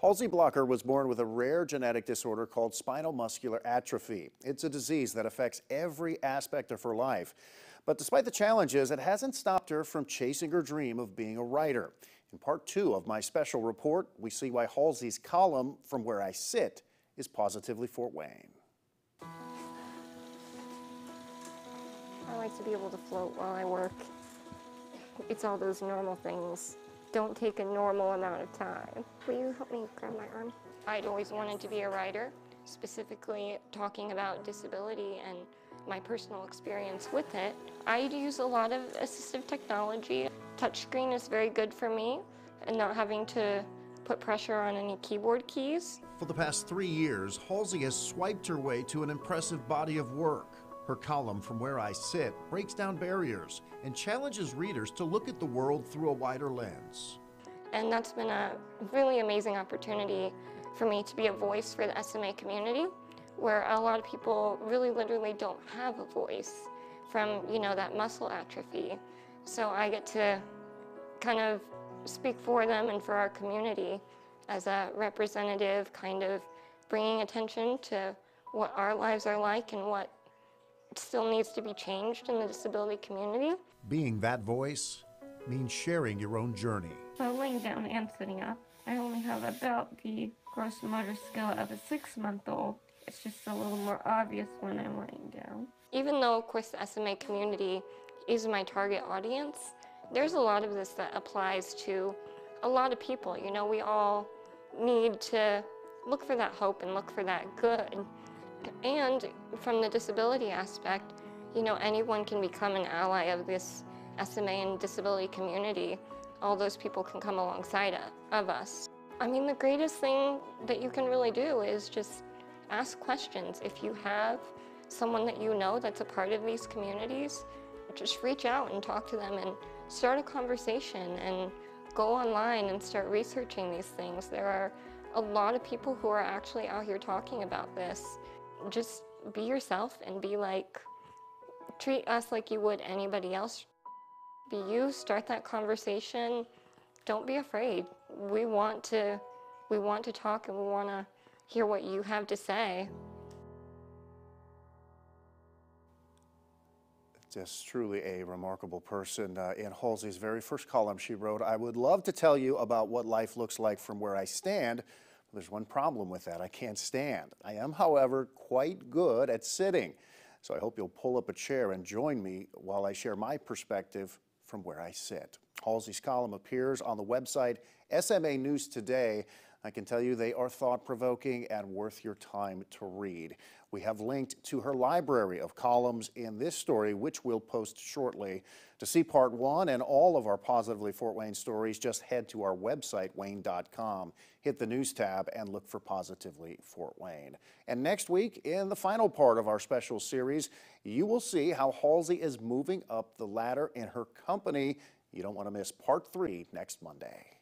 Halsey Blocker was born with a rare genetic disorder called spinal muscular atrophy. It's a disease that affects every aspect of her life. But despite the challenges, it hasn't stopped her from chasing her dream of being a writer. In part 2 of my special report, we see why Halsey's column, From Where I Sit, is positively Fort Wayne. I like to be able to float while I work. It's all those normal things. Don't take a normal amount of time. Will you help me grab my arm? I'd always wanted to be a writer, specifically talking about disability and my personal experience with it. I use a lot of assistive technology. Touchscreen is very good for me and not having to put pressure on any keyboard keys. For the past 3 years, Halsey has swiped her way to an impressive body of work. Her column, From Where I Sit, breaks down barriers and challenges readers to look at the world through a wider lens. And that's been a really amazing opportunity for me to be a voice for the SMA community, where a lot of people really literally don't have a voice from, that muscle atrophy. So I get to kind of speak for them and for our community as a representative, kind of bringing attention to what our lives are like and what still needs to be changed in the disability community. Being that voice means sharing your own journey. So laying down and sitting up, I only have about the gross motor skill of a 6-month-old. It's just a little more obvious when I'm laying down. Even though, of course, the SMA community is my target audience, there's a lot of this that applies to a lot of people. We all need to look for that hope and look for that good. And from the disability aspect, anyone can become an ally of this SMA and disability community. All those people can come alongside of us. I mean, the greatest thing that you can really do is just ask questions. If you have someone that you know that's a part of these communities, just reach out and talk to them and start a conversation and go online and start researching these things. There are a lot of people who are actually out here talking about this. Just be yourself and treat us like you would anybody else. Be you, start that conversation. Don't be afraid. We want to talk and we want to hear what you have to say. Just truly a remarkable person. In Halsey's very first column, she wrote, "I would love to tell you about what life looks like from where I stand. There's one problem with that. I can't stand. I am, however, quite good at sitting. So I hope you'll pull up a chair and join me while I share my perspective from where I sit." Halsey's column appears on the website SMA News Today. I can tell you they are thought-provoking and worth your time to read. We have linked to her library of columns in this story, which we'll post shortly. To see part 1 and all of our Positively Fort Wayne stories, just head to our website, wayne.com. Hit the news tab and look for Positively Fort Wayne. And next week, in the final part of our special series, you will see how Halsey is moving up the ladder in her company. You don't want to miss part 3 next Monday.